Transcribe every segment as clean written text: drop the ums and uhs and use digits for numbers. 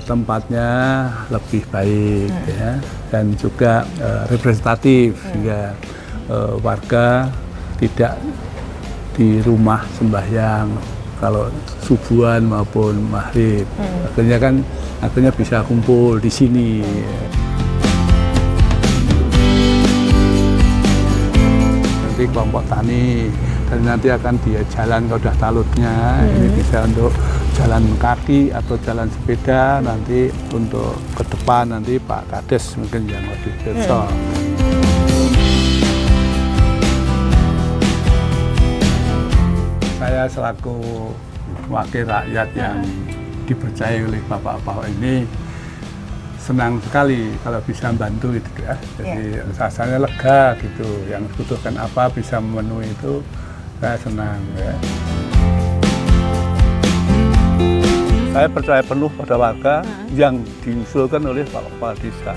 tempatnya lebih baik ya, dan juga representatif sehingga warga tidak di rumah sembahyang kalau subuhan maupun maghrib. Akhirnya bisa kumpul di sini. Nanti kelompok tani, dan nanti akan dia jalan kalau udah talutnya. Ini bisa untuk jalan kaki atau jalan sepeda. Nanti untuk ke depan nanti Pak Kades mungkin yang lebih besok. Saya selaku wakil rakyat yang dipercaya oleh Bapak Ahok ini senang sekali kalau bisa membantu itu ya. Jadi rasanya lega gitu. Yang dibutuhkan apa bisa memenuhi itu, saya senang ya. Saya percaya penuh pada warga yang diusulkan oleh Pak Kepala Desa.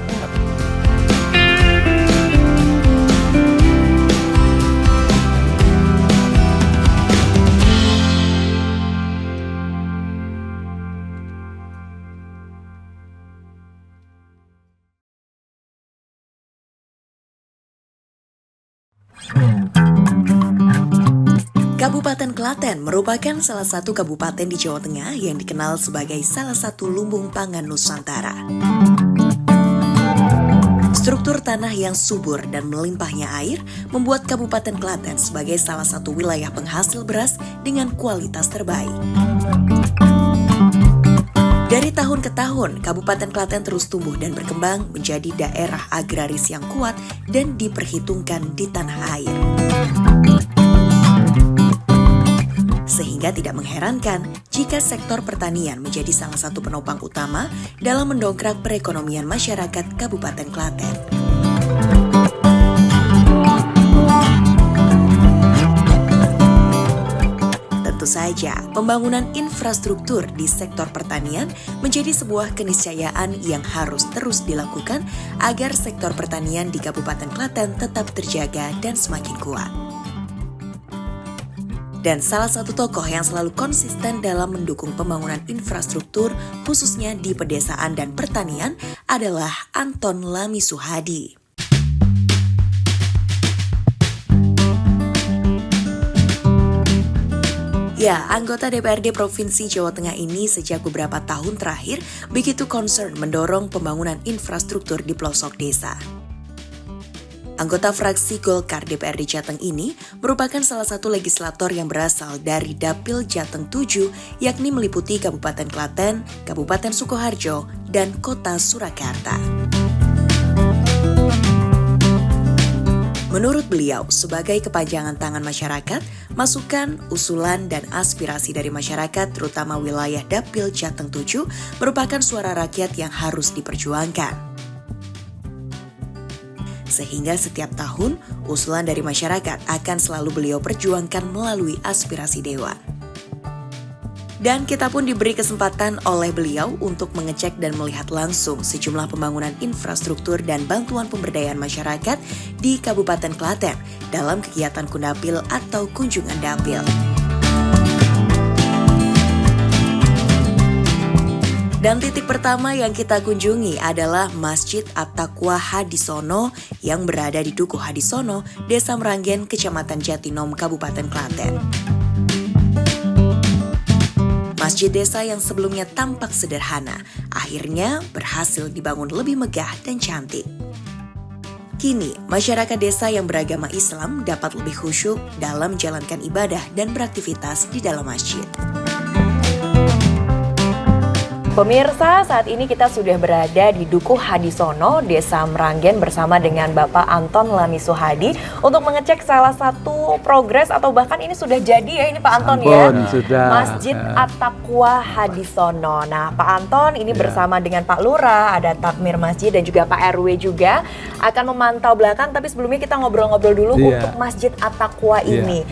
Kabupaten Klaten merupakan salah satu kabupaten di Jawa Tengah yang dikenal sebagai salah satu lumbung pangan Nusantara. Struktur tanah yang subur dan melimpahnya air membuat Kabupaten Klaten sebagai salah satu wilayah penghasil beras dengan kualitas terbaik. Dari tahun ke tahun, Kabupaten Klaten terus tumbuh dan berkembang menjadi daerah agraris yang kuat dan diperhitungkan di tanah air. Sehingga tidak mengherankan jika sektor pertanian menjadi salah satu penopang utama dalam mendongkrak perekonomian masyarakat Kabupaten Klaten. Tentu saja, pembangunan infrastruktur di sektor pertanian menjadi sebuah keniscayaan yang harus terus dilakukan agar sektor pertanian di Kabupaten Klaten tetap terjaga dan semakin kuat. Dan salah satu tokoh yang selalu konsisten dalam mendukung pembangunan infrastruktur khususnya di pedesaan dan pertanian adalah Anton Lami Suhadi. Ya, anggota DPRD Provinsi Jawa Tengah ini sejak beberapa tahun terakhir begitu concern mendorong pembangunan infrastruktur di pelosok desa. Anggota fraksi Golkar DPRD Jateng ini merupakan salah satu legislator yang berasal dari Dapil Jateng 7, yakni meliputi Kabupaten Klaten, Kabupaten Sukoharjo, dan Kota Surakarta. Menurut beliau, sebagai kepanjangan tangan masyarakat, masukan, usulan, dan aspirasi dari masyarakat, terutama wilayah Dapil Jateng 7, merupakan suara rakyat yang harus diperjuangkan. Sehingga setiap tahun, usulan dari masyarakat akan selalu beliau perjuangkan melalui aspirasi dewan. Dan kita pun diberi kesempatan oleh beliau untuk mengecek dan melihat langsung sejumlah pembangunan infrastruktur dan bantuan pemberdayaan masyarakat di Kabupaten Klaten dalam kegiatan Kundapil atau Kunjungan Dapil. Dan titik pertama yang kita kunjungi adalah Masjid At-Taqwa Hadisono yang berada di Dukuh Hadisono, Desa Meranggen, Kecamatan Jatinom, Kabupaten Klaten. Masjid desa yang sebelumnya tampak sederhana, akhirnya berhasil dibangun lebih megah dan cantik. Kini, masyarakat desa yang beragama Islam dapat lebih khusyuk dalam menjalankan ibadah dan beraktivitas di dalam masjid. Pemirsa, saat ini kita sudah berada di Dukuh Hadisono, Desa Meranggen bersama dengan Bapak Anton Lami Suhadi untuk mengecek salah satu progres atau bahkan ini sudah jadi ya ini Pak Anton ya. Sudah. Masjid At-Taqwa Hadisono. Nah, Pak Anton ini bersama dengan Pak Lurah, ada takmir masjid dan juga Pak RW juga akan memantau belakang, tapi sebelumnya kita ngobrol-ngobrol dulu untuk Masjid At-Taqwa ini.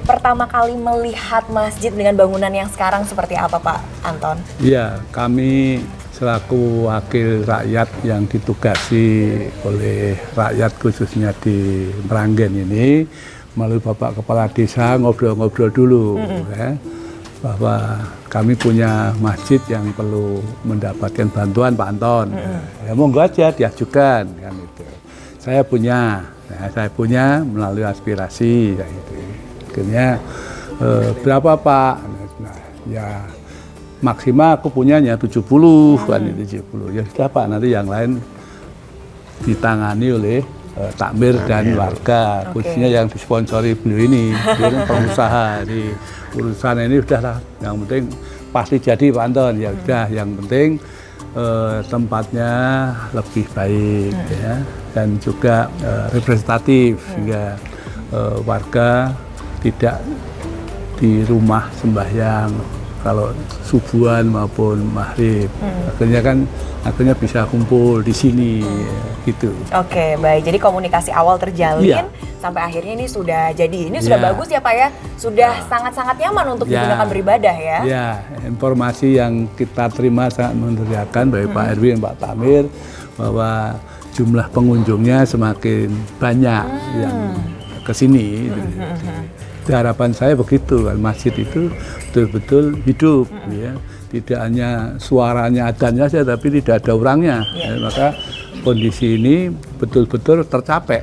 Pertama kali melihat masjid dengan bangunan yang sekarang seperti apa Pak Anton? Iya, kami selaku wakil rakyat yang ditugasi oleh rakyat khususnya di Meranggen ini melalui Bapak Kepala Desa ngobrol-ngobrol dulu ya. bahwa kami punya masjid yang perlu mendapatkan bantuan Pak Anton. Ya monggo aja diajukan kan itu. Saya punya melalui aspirasi kayak gitu. Akhirnya berapa Pak? Nah, ya maksimal aku punyanya 70 kan itu 70. Ya sudah Pak, nanti yang lain ditangani oleh takmir dan warga, khususnya yang disponsori beliau ini, beliau pengusaha di urusan ini udahlah, yang penting pasti jadi Pak Anton, ya udah, yang penting tempatnya lebih baik ya, dan juga representatif sehingga warga tidak di rumah sembahyang kalau subuhan maupun maghrib, akhirnya bisa kumpul di sini gitu. Oke, baik. Jadi komunikasi awal terjalin sampai akhirnya ini sudah jadi. Ini sudah bagus ya Pak ya. Sudah sangat-sangat nyaman untuk digunakan beribadah ya. Ya, informasi yang kita terima sangat menggembirakan dari Pak Erwin dan Pak Tamir bahwa jumlah pengunjungnya semakin banyak yang ke sini. Harapan saya begitu kan, masjid itu betul-betul hidup ya. Tidak hanya suaranya adanya saja tapi tidak ada orangnya. Maka kondisi ini betul-betul tercapai.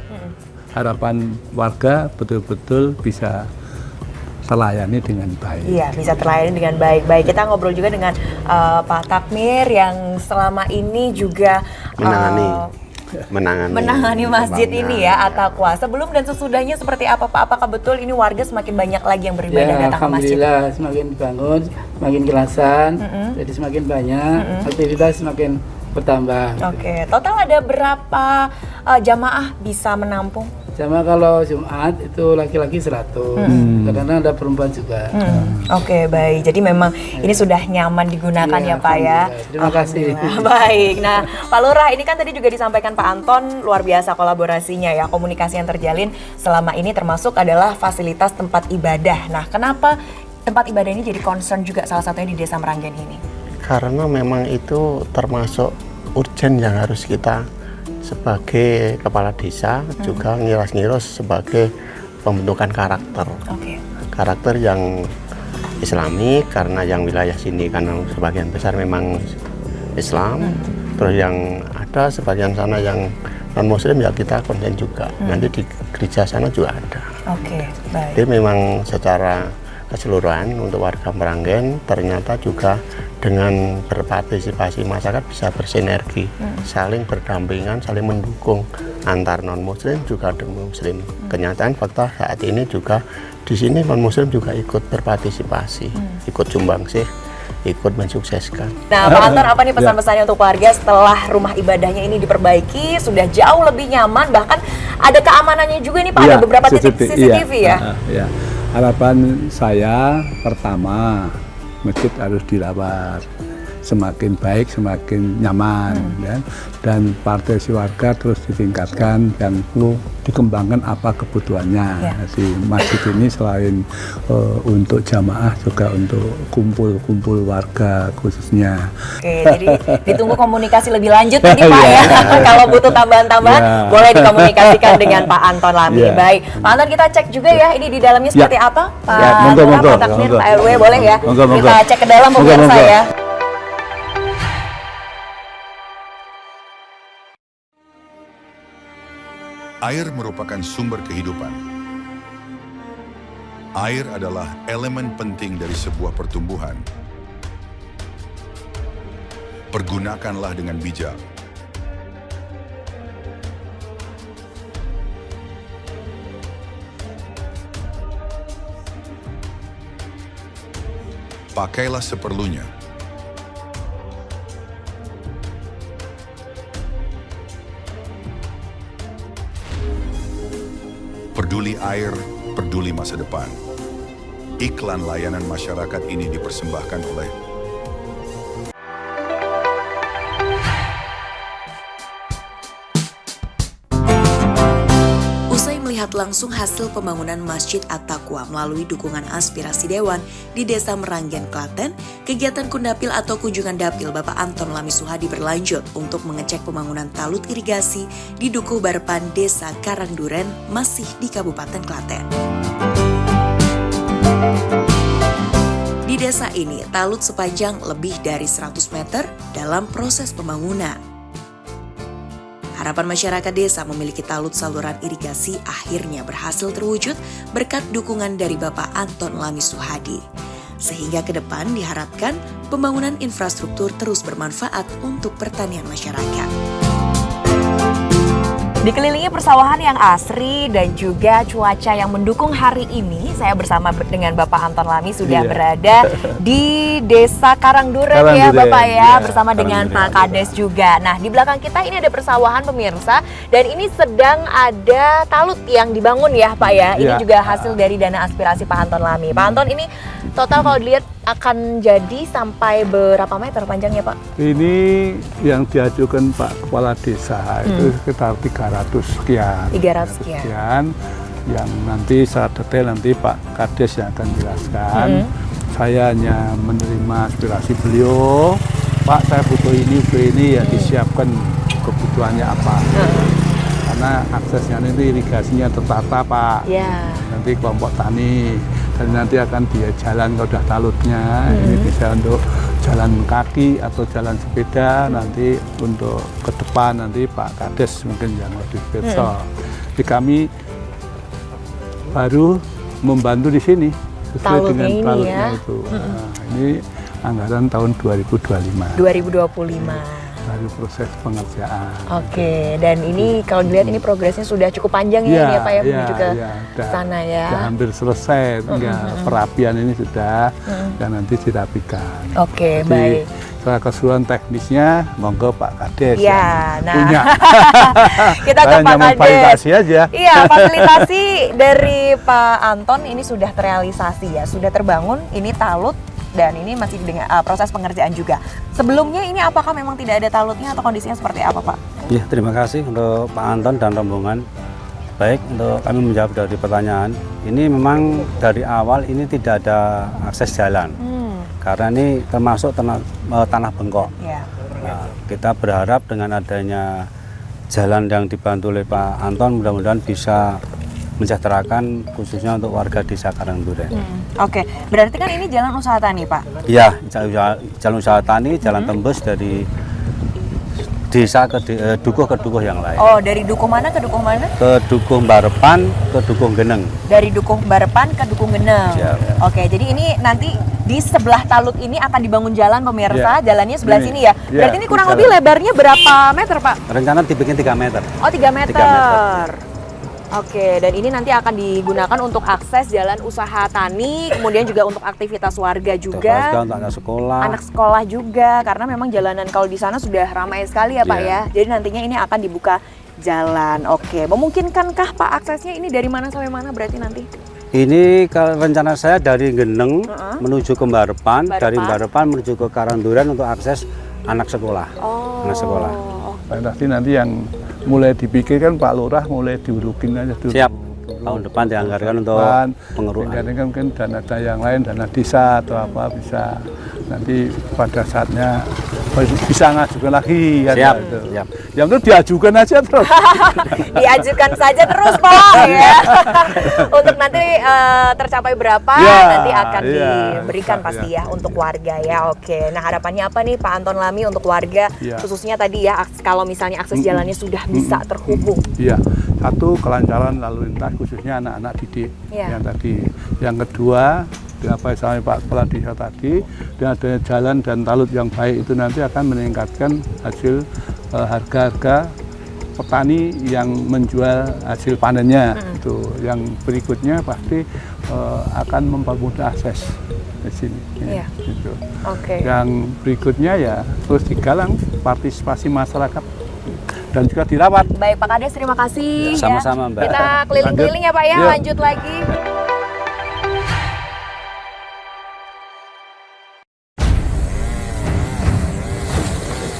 Harapan warga betul-betul bisa terlayani dengan baik. Iya, bisa terlayani dengan baik. Baik, kita ngobrol juga dengan Pak Takmir yang selama ini juga menangani masjid ini ya, At-Taqwa. Sebelum dan sesudahnya seperti apa Pak? Apakah betul ini warga semakin banyak lagi yang beribadah datang ke masjid? Alhamdulillah, semakin bangun, semakin kelasan, jadi semakin banyak, aktivitas semakin bertambah. Oke, total ada berapa jamaah bisa menampung? Jamaah kalau Jumat itu laki-laki 100, kadang-kadang ada perempuan juga. Oke, baik. Jadi memang ini sudah nyaman digunakan ya Pak ya. Terima kasih. Baik. Nah, Pak Lurah, ini kan tadi juga disampaikan Pak Anton, luar biasa kolaborasinya ya, komunikasi yang terjalin selama ini termasuk adalah fasilitas tempat ibadah. Nah, kenapa tempat ibadah ini jadi concern juga salah satunya di Desa Meranggen ini? Karena memang itu termasuk urgen yang harus kita sebagai kepala desa juga ngiras-ngiras sebagai pembentukan karakter. Karakter yang Islami, karena yang wilayah sini kan sebagian besar memang Islam. Terus yang ada sebagian sana yang non muslim ya kita konsen juga. Nanti di gereja sana juga ada. Baik. Jadi memang secara keseluruhan untuk warga Meranggen ternyata juga dengan berpartisipasi masyarakat bisa bersinergi, saling berdampingan, saling mendukung antar non muslim juga dengan muslim. Kenyataan fakta saat ini juga di sini non muslim juga ikut berpartisipasi, ikut sumbangsih, ikut mensukseskan. Nah, Pak Anton, apa nih pesan-pesannya untuk warga setelah rumah ibadahnya ini diperbaiki, sudah jauh lebih nyaman, bahkan ada keamanannya juga nih Pak, ada beberapa titik CCTV ya? Harapan saya pertama, masjid harus dirawat, semakin baik semakin nyaman dan partisipasi warga terus ditingkatkan dan perlu dikembangkan apa kebutuhannya. Jadi masjid ini selain untuk jamaah juga untuk kumpul-kumpul warga khususnya. Jadi ditunggu komunikasi lebih lanjut tadi Pak ya. Kalau butuh tambahan-tambahan boleh dikomunikasikan dengan Pak Anton Lami. Baik, Pak Anton, kita cek juga ya ini di dalamnya seperti apa Pak Lurah, Pak Takmir, Pak RW, boleh ya? Kita cek ke dalam pemirsa ya. Air merupakan sumber kehidupan. Air adalah elemen penting dari sebuah pertumbuhan. Pergunakanlah dengan bijak. Pakailah seperlunya. Peduli air, peduli masa depan. Iklan layanan masyarakat ini dipersembahkan oleh melihat langsung hasil pembangunan Masjid At-Taqwa melalui dukungan aspirasi Dewan di Desa Meranggen, Klaten, kegiatan Kundapil atau kunjungan dapil Bapak Anton Lami Suhadi berlanjut untuk mengecek pembangunan talut irigasi di Dukuh Barpan, Desa Karangduren, masih di Kabupaten Klaten. Di desa ini, talut sepanjang lebih dari 100 meter dalam proses pembangunan. Harapan masyarakat desa memiliki talut saluran irigasi akhirnya berhasil terwujud berkat dukungan dari Bapak Anton Lami Suhadi. Sehingga ke depan diharapkan pembangunan infrastruktur terus bermanfaat untuk pertanian masyarakat. Dikelilingi persawahan yang asri dan juga cuaca yang mendukung hari ini, saya bersama dengan Bapak Anton Lami sudah berada di Desa Karangduren ya Bapak ya, bersama dengan Pak Kades juga. Nah, di belakang kita ini ada persawahan pemirsa, dan ini sedang ada talut yang dibangun ya Pak ya. Ini juga hasil dari dana aspirasi Pak Anton Lami. Pak Anton, ini total kalau dilihat akan jadi sampai berapa meter panjangnya Pak? Ini yang diajukan Pak Kepala Desa itu sekitar 300 sekian. 300 sekian. Yang nanti secara detail nanti Pak Kades yang akan jelaskan. Saya hanya menerima aspirasi beliau. Pak, saya butuh ini ya disiapkan kebutuhannya apa. Karena aksesnya nanti irigasinya tertata Pak. Nanti kelompok tani. Dan nanti akan dia jalan kalau udah talutnya, ini bisa untuk jalan kaki atau jalan sepeda, nanti untuk ke depan nanti Pak Kades mungkin yang lebih besok. Jadi kami baru membantu di sini sesuai dengan talutnya itu. Nah, ini anggaran tahun 2025. 2025. Baru proses pengerjaan. Oke, dan ini kalau dilihat ini progresnya sudah cukup panjang ya Pak ya, menuju ke sana ya. Sudah hampir selesai, tinggal perapian ini sudah dan nanti dirapikan. Oke, jadi, baik. secara keseluruhan teknisnya, monggo Pak Kades ya, nah. punya. Kita ke Pak Kades. Fasilitasi aja. Iya, fasilitasi dari Pak Anton ini sudah terrealisasi ya, sudah terbangun. Ini talut. Dan ini masih dengan proses pengerjaan juga. Sebelumnya ini apakah memang tidak ada talutnya atau kondisinya seperti apa Pak? Ya, terima kasih untuk Pak Anton dan rombongan. Baik, untuk kami menjawab dari pertanyaan. Ini memang dari awal ini tidak ada akses jalan. Karena ini termasuk tanah bengkok. Nah, kita berharap dengan adanya jalan yang dibantu oleh Pak Anton, mudah-mudahan bisa mensejahterakan khususnya untuk warga Desa Karangduren. Oke, berarti kan ini jalan usaha tani Pak? Iya, jalan usaha tani, jalan tembus dari desa ke dukuh ke dukuh yang lain. Oh, dari dukuh mana ke dukuh mana? Ke Dukuh Barepan, ke Dukuh Geneng. Dari Dukuh Barepan ke Dukuh Geneng. Siap. Oke, jadi ini nanti di sebelah talut ini akan dibangun jalan pemirsa, jalannya sebelah sini ya. Berarti ini kurang lebih lebarnya berapa meter Pak? Rencana dibikin 3 meter. Oh, 3 meter. 3 meter. Oke, dan ini nanti akan digunakan untuk akses jalan usaha tani, kemudian juga untuk aktivitas warga juga. Untuk anak sekolah. Anak sekolah juga, karena memang jalanan kalau di sana sudah ramai sekali ya Pak ya. Jadi nantinya ini akan dibuka jalan. Oke, memungkinkankah Pak aksesnya ini dari mana sampai mana berarti nanti? Ini rencana saya dari Geneng menuju ke Barepan, dari Barepan menuju ke Karangduren untuk akses anak sekolah. Anak sekolah. Nanti yang mulai dipikirkan Pak Lurah mulai diurukin aja dulu. Siap. Tahun depan dianggarkan untuk pengeruan. Ini kan mungkin dana yang lain, dana desa atau apa bisa nanti pada saatnya bisa ngajukan lagi. Siap. Gitu. Siap. Yang itu diajukan aja terus. Diajukan saja terus Pak ya. Untuk nanti tercapai berapa nanti akan diberikan pasti ya untuk warga ya. Oke. Nah, harapannya apa nih Pak Anton Lami untuk warga khususnya tadi ya kalau misalnya akses jalannya sudah bisa terhubung. Iya. Satu, kelancaran lalu lintas khususnya anak-anak didik yang tadi. Yang kedua, apa yang Pak Kepala Desa tadi, dengan adanya jalan dan talut yang baik itu nanti akan meningkatkan hasil harga-harga petani yang menjual hasil panennya. Itu yang berikutnya pasti akan mempermudah akses di sini. Gitu. Yang berikutnya ya terus digalang partisipasi masyarakat dan juga dirawat. Baik Pak Kades, terima kasih. Sama-sama Mbak. Kita keliling-keliling ya Pak ya, lanjut lagi.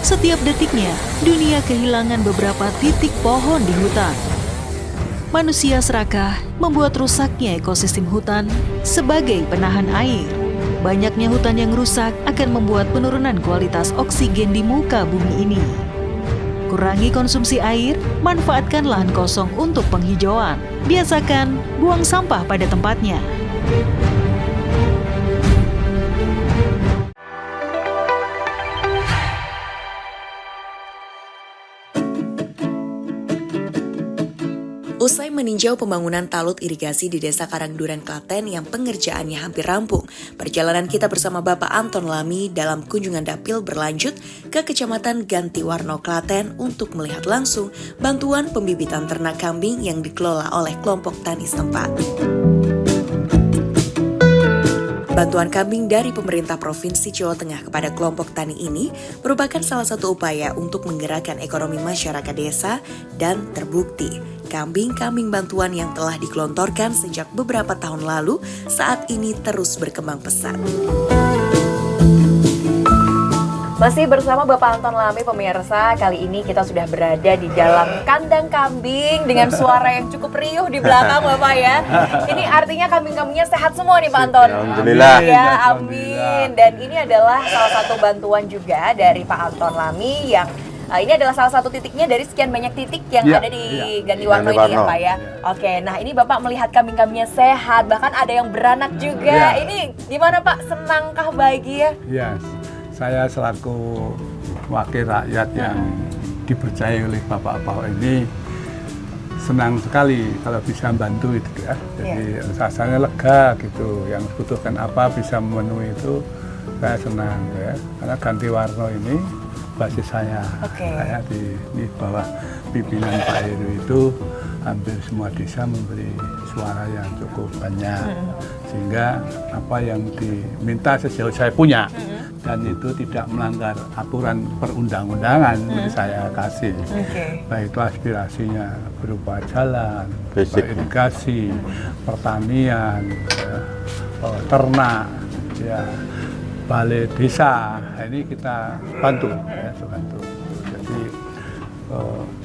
Setiap detiknya, dunia kehilangan beberapa titik pohon di hutan. Manusia serakah membuat rusaknya ekosistem hutan sebagai penahan air. Banyaknya hutan yang rusak akan membuat penurunan kualitas oksigen di muka bumi ini. Kurangi konsumsi air, manfaatkan lahan kosong untuk penghijauan. Biasakan buang sampah pada tempatnya. meninjau pembangunan talut irigasi di Desa Karangduren, Klaten yang pengerjaannya hampir rampung, perjalanan kita bersama Bapak Anton Lami dalam kunjungan dapil berlanjut ke Kecamatan Gantiwarno, Klaten untuk melihat langsung bantuan pembibitan ternak kambing yang dikelola oleh kelompok tani setempat. Bantuan kambing dari pemerintah Provinsi Jawa Tengah kepada kelompok tani ini merupakan salah satu upaya untuk menggerakkan ekonomi masyarakat desa dan terbukti kambing-kambing bantuan yang telah digelontorkan sejak beberapa tahun lalu saat ini terus berkembang pesat. Masih bersama Bapak Anton Lami, pemirsa. Kali ini kita sudah berada di dalam kandang kambing dengan suara yang cukup riuh di belakang, Bapak ya. Ini artinya kambing-kambingnya sehat semua nih, Pak Anton. Alhamdulillah. Ya, amin. Dan ini adalah salah satu bantuan juga dari Pak Anton Lami yang ini adalah salah satu titiknya dari sekian banyak titik yang ada di Gantiwarno ini ya, Pak ya. Oke, nah ini Bapak melihat kambing-kambingnya sehat, bahkan ada yang beranak juga. Ini gimana Pak? Senangkah, bahagia? Iya. Saya selaku wakil rakyat yang dipercaya oleh Bapak Pahok ini senang sekali kalau bisa membantu itu ya. Jadi rasanya lega gitu. Yang butuhkan apa bisa memenuhi itu saya senang ya. Karena Gantiwarno ini basis saya. Saya di bawah pimpinan Pak Heru itu hampir semua desa memberi suara yang cukup banyak. Sehingga apa yang diminta sejauh saya punya dan itu tidak melanggar aturan perundang-undangan saya kasih. Baik itu aspirasinya berupa jalan, irigasi, pertanian, ternak, ya, balai desa. Ini kita bantu, ya, bantu. Jadi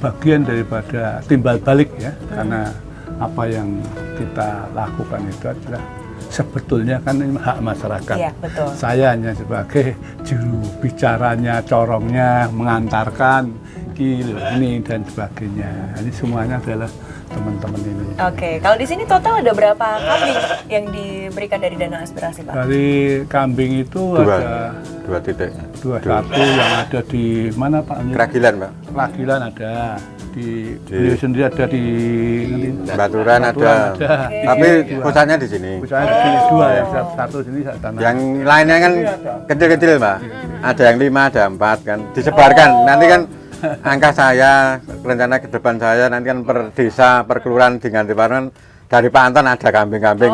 bagian daripada timbal balik ya, karena apa yang kita lakukan itu adalah sebetulnya kan ini hak masyarakat. Iya, betul. Saya hanya sebagai juru bicaranya, corongnya, mengantarkan ini dan sebagainya. Ini semuanya adalah teman-teman ini. Oke, kalau di sini total ada berapa kambing yang diberikan dari dana aspirasi, Pak? Dari kambing itu ada dua titik. satu yang ada di mana Pak? Keragilan, Pak. Keragilan ada. Di beliau sendiri ada di Baturan ada. Tapi pusatnya di sini. Pusatnya di sini dua ya, satu sini satu tanah. Yang lainnya kan kecil-kecil, Pak. Ada yang 5, ada 4 kan. Disebarkan. Nanti kan angka saya, rencana ke depan saya nanti kan per desa, per kelurahan di Gantiwarno dari Pak Anton ada kambing-kambing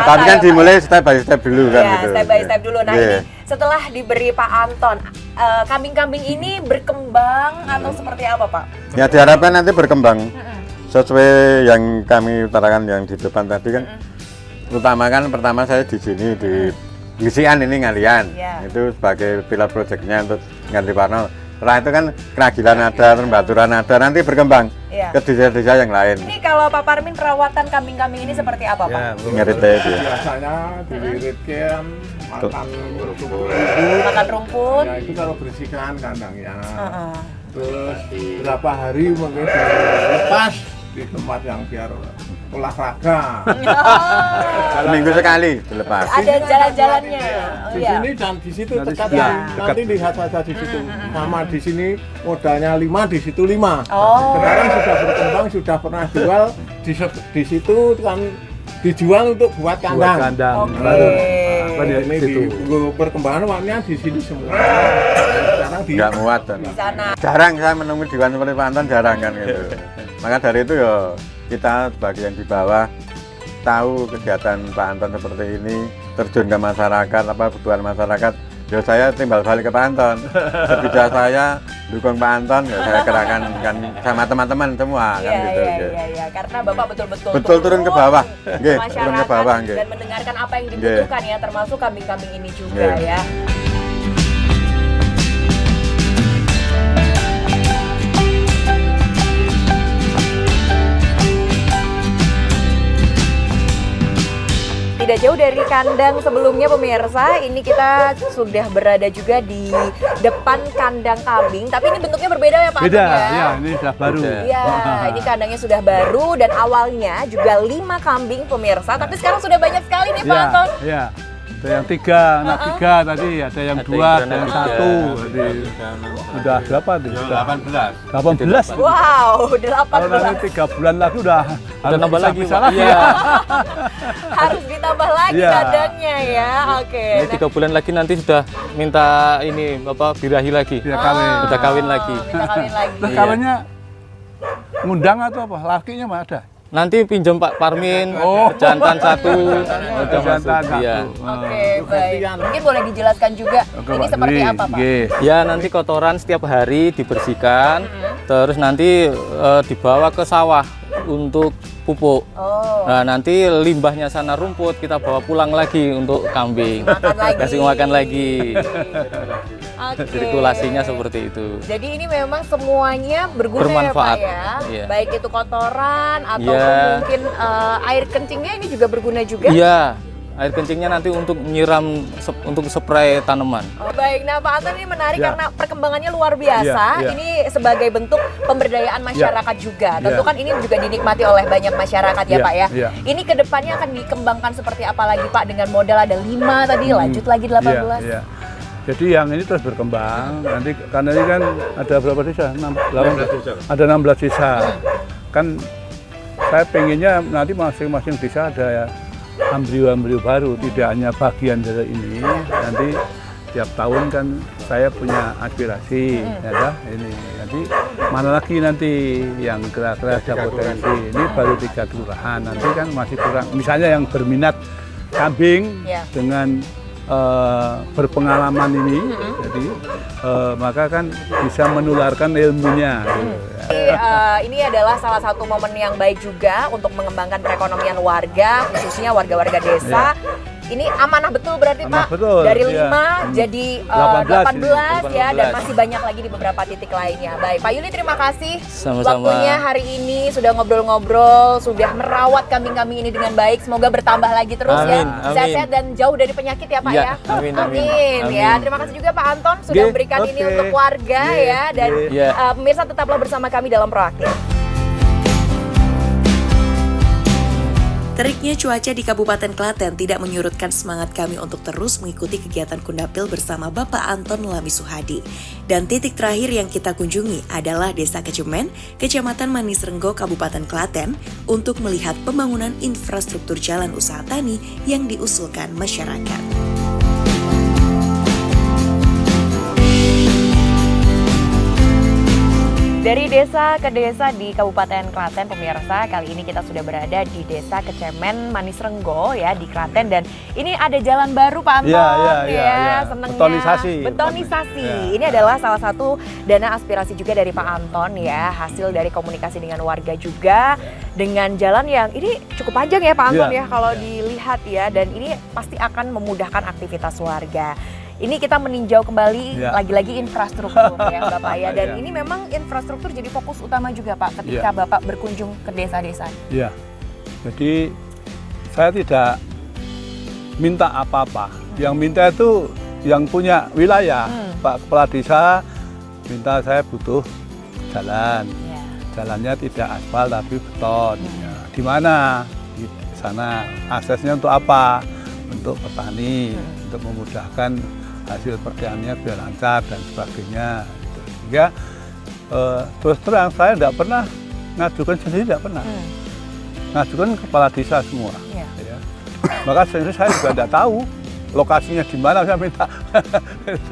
tapi kan dimulai step by step dulu kan gitu. Step by step dulu. Nah ini setelah diberi Pak Anton, kambing-kambing ini berkembang atau seperti apa Pak? Ya diharapkan nanti berkembang sesuai yang kami utarakan yang di depan tadi kan. Utamakan pertama saya di sini di Gisian ini ngalian. Itu sebagai pilot projectnya untuk Gantiwarno. Setelah itu kan Keragilan ada, Baturan ada, nanti berkembang ke desa-desa yang lain. Ini kalau Pak Parmin perawatan kambing-kambing ini seperti apa Pak? Biasanya diwiritkan makan rumput. Ya itu kalau bersihkan kandangnya. Terus berapa hari mungkin dilepas di tempat yang biar olahraga. Seminggu sekali dilepas. Ada jalan-jalannya. Di sini dan di situ dekat ya. Nanti lihat saja di situ. Mama di sini modalnya 5, di situ 5. Sekarang sudah berkembang, sudah pernah jual di situ kan dijual untuk buat kandang. Ini di perkembangan waktunya di sini semua. Sekarang nggak muat kan. Jarang saya menemui Dewan seperti Pak Anton, jarang kan gitu. Maka dari itu ya kita sebagai yang di bawah tahu kegiatan Pak Anton seperti ini, terjun ke masyarakat, apa kebutuhan masyarakat, ya saya timbal balik ke Pak Anton. Sebisa saya dukung Pak Anton, ya saya gerakan kan sama teman-teman semua kan gitu. Iya, karena Bapak betul turun ke bawah, turun ke bawah, dan mendengarkan apa yang dibutuhkan ya, termasuk kambing-kambing ini juga ya. Tidak jauh dari kandang sebelumnya pemirsa, ini kita sudah berada juga di depan kandang kambing, tapi ini bentuknya berbeda ya Pak? Beda, ya ini sudah baru. Iya, ini kandangnya sudah baru dan awalnya juga 5 kambing pemirsa, tapi sekarang sudah banyak sekali nih Pak Anton. Iya, Ada yang 3, anak 3 tadi, ada yang 2, ada yang 1. Jadi udah berapa nih? 18. Wow, 18. Kalau nanti 3 bulan lagi udah nambah lagi, bisa Pak. lagi. Iya. Harus ditambah lagi Iya. kandangnya ya. Oke. Ini 3 bulan lagi nanti sudah minta ini birahi lagi. Biar kawin. Sudah kawin lagi. Minta kawin lagi. Terus kawinnya ngundang atau apa? Lakinya mah ada? Nanti pinjam Pak Parmin, jantan 1, udah masuk. Jantan Iya. Oke, baik. Mungkin boleh dijelaskan juga ini seperti apa, Pak? Ya nanti kotoran setiap hari dibersihkan, terus nanti dibawa ke sawah untuk pupuk. Nah nanti limbahnya sana rumput kita bawa pulang lagi untuk kambing, Makan lagi. kasih makan lagi. Oke. Sirkulasinya seperti itu. Jadi ini memang semuanya berguna Bermanfaat. ya Pak ya. Iya. Baik itu kotoran atau Iya. mungkin air kencingnya ini juga berguna juga. Iya, air kencingnya nanti untuk nyiram untuk spray tanaman. Oh, baik, nah Pak Anton ini menarik Ya. karena perkembangannya luar biasa. Ya. Ini sebagai bentuk pemberdayaan masyarakat juga. Tentu Ya. kan ini juga dinikmati oleh banyak masyarakat ya Ya, Pak ya. ya. Ini kedepannya akan dikembangkan seperti apa lagi Pak? Dengan modal ada 5 tadi, lanjut lagi 18. Iya. Jadi yang ini terus berkembang. Nanti karena ini kan ada berapa desa? 16 desa. Ada 16 desa. Kan saya pengennya nanti masing-masing desa ada embrio-embrio baru, tidak hanya bagian dari ini. Nanti tiap tahun kan saya punya aspirasi, ya ini. Nanti mana lagi nanti yang kira-kira ada potensi. Ini baru 3 kelurahan. Nanti kan masih kurang. Misalnya yang berminat kambing Ya. dengan berpengalaman ini, jadi maka kan bisa menularkan ilmunya. Jadi, ini adalah salah satu momen yang baik juga untuk mengembangkan perekonomian warga, khususnya warga-warga desa. Ini amanah betul berarti Amanah Pak? betul, Dari iya. 5 jadi 18 ya, dan masih banyak lagi di beberapa titik lainnya. Baik, Pak Yuli terima kasih Sama-sama. waktunya hari ini, sudah ngobrol-ngobrol, sudah merawat kambing-kambing ini dengan baik. Semoga bertambah lagi terus ya, Amin, amin. sehat-sehat dan jauh dari penyakit ya Pak Iya, ya. amin, amin. Ya, Amin. terima kasih juga Pak Anton sudah Oke, memberikan ini oke. untuk warga ya, dan Iya. pemirsa tetaplah bersama kami dalam Proaktif. Teriknya cuaca di Kabupaten Klaten tidak menyurutkan semangat kami untuk terus mengikuti kegiatan Kundapil bersama Bapak Anton Lami Suhadi. Dan titik terakhir yang kita kunjungi adalah Desa Kecemen, Kecamatan Manis Renggo, Kabupaten Klaten, untuk melihat pembangunan infrastruktur jalan usaha tani yang diusulkan masyarakat. Dari desa ke desa di Kabupaten Klaten, pemirsa, kali ini kita sudah berada di Desa Kecemen Manis Renggo ya di Klaten, dan ini ada jalan baru Pak Anton. Iya. Senengnya. Betonisasi. Betonisasi. Ya. Ini adalah salah satu dana aspirasi juga dari Pak Anton ya, hasil dari komunikasi dengan warga juga, dengan jalan yang ini cukup panjang ya Pak Anton ya kalau dilihat ya, dan ini pasti akan memudahkan aktivitas warga. Ini kita meninjau kembali lagi-lagi infrastruktur ya Bapak ya, dan ini memang infrastruktur jadi fokus utama juga Pak ketika Bapak berkunjung ke desa-desa. Iya, jadi saya tidak minta apa-apa. Yang minta itu yang punya wilayah. Pak Kepala Desa minta saya butuh jalan. Jalannya tidak aspal tapi beton. Ya, di mana? Di sana. Aksesnya untuk apa? Untuk petani, untuk memudahkan hasil pertaniannya biar lancar dan sebagainya. Gitu. Sehingga terus terang saya tidak pernah ngajukan sendiri, tidak pernah. Ngajukan kepala desa semua. Ya. Maka sebenarnya saya juga tidak tahu lokasinya di mana, saya minta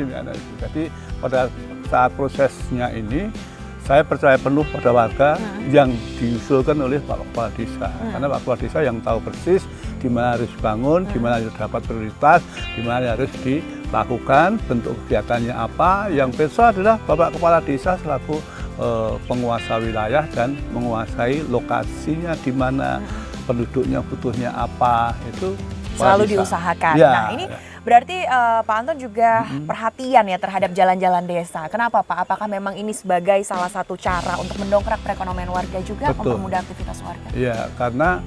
di mana. Jadi pada saat prosesnya ini saya percaya penuh pada warga yang diusulkan oleh Pak Kepala Desa. Karena Pak Kepala Desa yang tahu persis di mana harus bangun, di mana harus dapat prioritas, di mana harus dilakukan, bentuk kegiatannya apa. Yang besar adalah Bapak Kepala Desa selaku penguasa wilayah dan menguasai lokasinya di mana, penduduknya butuhnya apa, itu selalu diusahakan. Ya, nah ini berarti Pak Anton juga perhatian ya terhadap jalan-jalan desa. Kenapa Pak? Apakah memang ini sebagai salah satu cara untuk mendongkrak perekonomian warga juga, mempermudah aktivitas warga? Iya, karena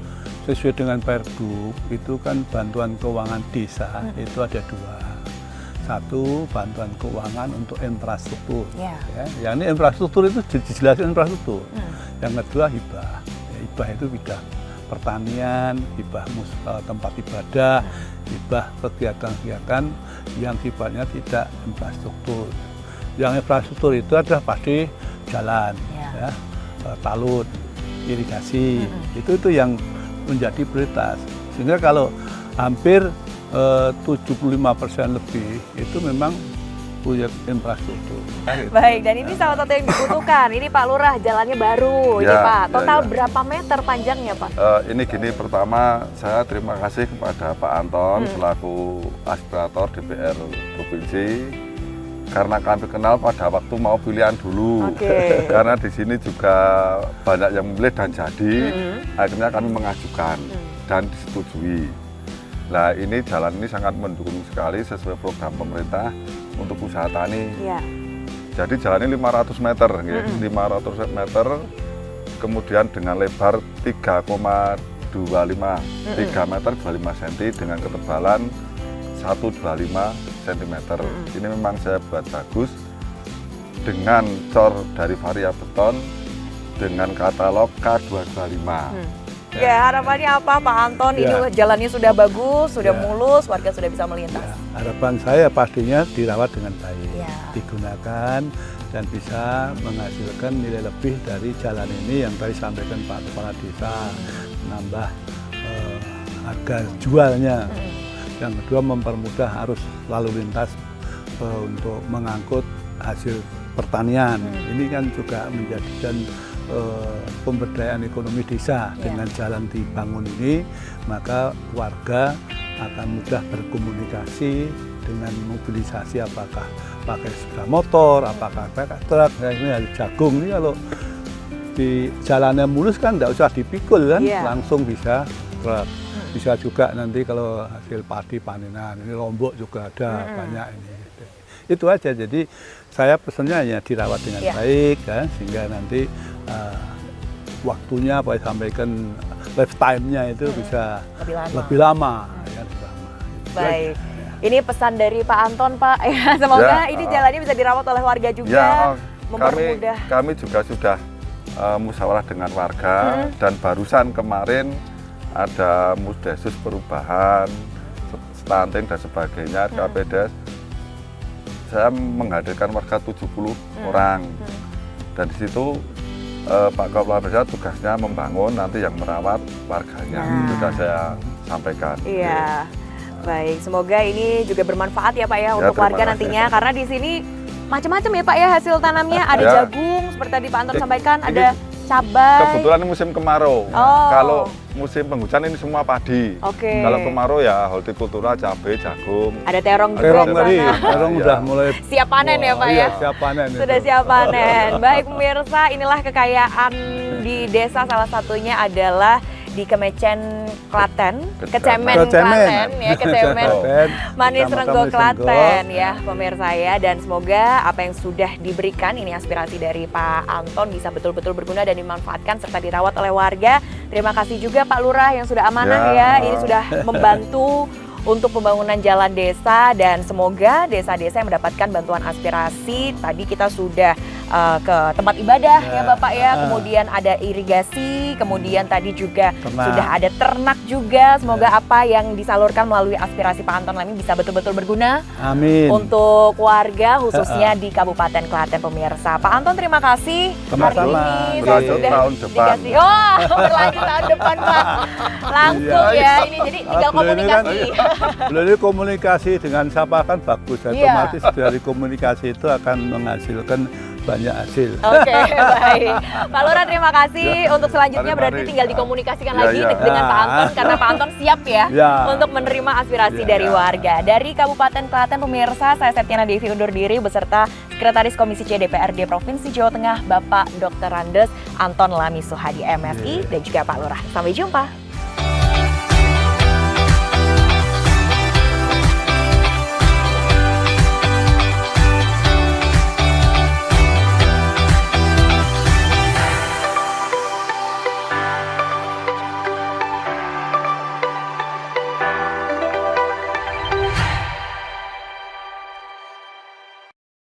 sesuai dengan Pergub itu kan bantuan keuangan desa itu ada 2. Satu, bantuan keuangan untuk infrastruktur. Ya, yang ini infrastruktur itu dijelasin infrastruktur. Yang kedua hibah. Ya, hibah itu tidak pertanian, hibah tempat ibadah, hibah kegiatan-kegiatan yang sifatnya tidak infrastruktur. Yang infrastruktur itu adalah pasti jalan, ya, talut, irigasi, itu yang menjadi prioritas. Sehingga kalau hampir 75% lebih itu memang proyek infrastruktur. Baik, dan ini salah satu yang dibutuhkan. Ini Pak Lurah, jalannya baru, ini Pak. Total berapa meter panjangnya Pak? Ini gini, pertama saya terima kasih kepada Pak Anton selaku aspirator DPR Provinsi. Karena kami kenal pada waktu mau pilihan dulu, karena di sini juga banyak yang memilih dan jadi, akhirnya kami mengajukan dan disetujui. Nah ini jalan ini sangat mendukung sekali sesuai program pemerintah untuk usaha tani. Jadi jalan ini 500 meter, 500 meter, kemudian dengan lebar 3,25, 3 meter 25 cm dengan ketebalan 125 cm. Ini memang saya buat bagus dengan cor dari Varia Beton dengan katalog K225. Ya, harapannya apa Pak Anton? Ini jalannya sudah bagus, sudah mulus, warga sudah bisa melintas. Harapan saya pastinya dirawat dengan baik, digunakan dan bisa menghasilkan nilai lebih dari jalan ini yang tadi sampaikan Pak Kepala Desa, menambah harga jualnya. Yang kedua mempermudah arus lalu lintas untuk mengangkut hasil pertanian. Ini kan juga menjadikan pemberdayaan ekonomi desa. Dengan jalan dibangun ini, maka warga akan mudah berkomunikasi dengan mobilisasi, apakah pakai sepeda motor, apakah pakai truk. Ini hari jagung ini kalau di jalannya mulus kan tidak usah dipikul kan, langsung bisa truk. Bisa juga nanti kalau hasil padi panenan, ini Lombok juga ada banyak ini. Itu aja, jadi saya pesannya hanya dirawat dengan baik, kan, sehingga nanti waktunya apa sampaikan lifetime-nya itu bisa lebih lama. Baik, ini pesan dari Pak Anton Pak, ya, semoga ini jalannya bisa dirawat oleh warga juga, mempermudah. Kami juga sudah musyawarah dengan warga dan barusan kemarin ada Musdesus perubahan, stunting dan sebagainya, KPDes. Saya menghadirkan warga 70 orang. Dan di situ Pak Kepala Desa tugasnya membangun, nanti yang merawat warganya. Sudah saya sampaikan. Iya. Baik, semoga ini juga bermanfaat ya Pak ya untuk warga nantinya, karena di sini macam-macam ya Pak ya hasil tanamnya, ada jagung seperti tadi Pak Anton sampaikan, ada cabai. Kebetulan ini musim kemarau. Kalau musim penghujan ini semua padi. Kalau kemarau ya hortikultura, cabai, jagung. Ada terong juga. Terong tadi, terong udah mulai siap panen ya Pak ya. Siap panen. Sudah siap panen. Baik pemirsa, inilah kekayaan di desa, salah satunya adalah di Kemecen Klaten, Kecemen Klaten ya, Kecemen Manis Renggo Klaten ya pemirsa ya, dan semoga apa yang sudah diberikan ini aspirasi dari Pak Anton bisa betul-betul berguna dan dimanfaatkan serta dirawat oleh warga. Terima kasih juga Pak Lurah yang sudah amanah ya, ini sudah membantu untuk pembangunan jalan desa, dan semoga desa-desa yang mendapatkan bantuan aspirasi, tadi kita sudah ke tempat ibadah ya Bapak ya, kemudian ada irigasi, kemudian tadi juga sudah ada ternak juga. Semoga apa yang disalurkan melalui aspirasi Pak Anton Lemi bisa betul-betul berguna. Amin. Untuk warga khususnya di Kabupaten Klaten pemirsa. Pak Anton terima kasih. Sama-sama. Hari ini berlanjut sudah tahun depan. dikasih. Oh, berlanjut tahun depan Pak. Langsung ya ini, jadi tinggal komunikasi. Beliau komunikasi dengan siapa kan bagus, otomatis dari komunikasi itu akan menghasilkan banyak hasil. Oke, baik. Pak Lurah terima kasih. Untuk selanjutnya berarti tinggal dikomunikasikan lagi dengan Pak Anton, karena Pak Anton siap ya untuk menerima aspirasi dari warga. Dari Kabupaten Klaten pemirsa, saya Septiana Devi undur diri beserta Sekretaris Komisi C DPRD Provinsi Jawa Tengah Bapak Dr. Andes Anton Lami Suhadi MSI dan juga Pak Lurah. Sampai jumpa.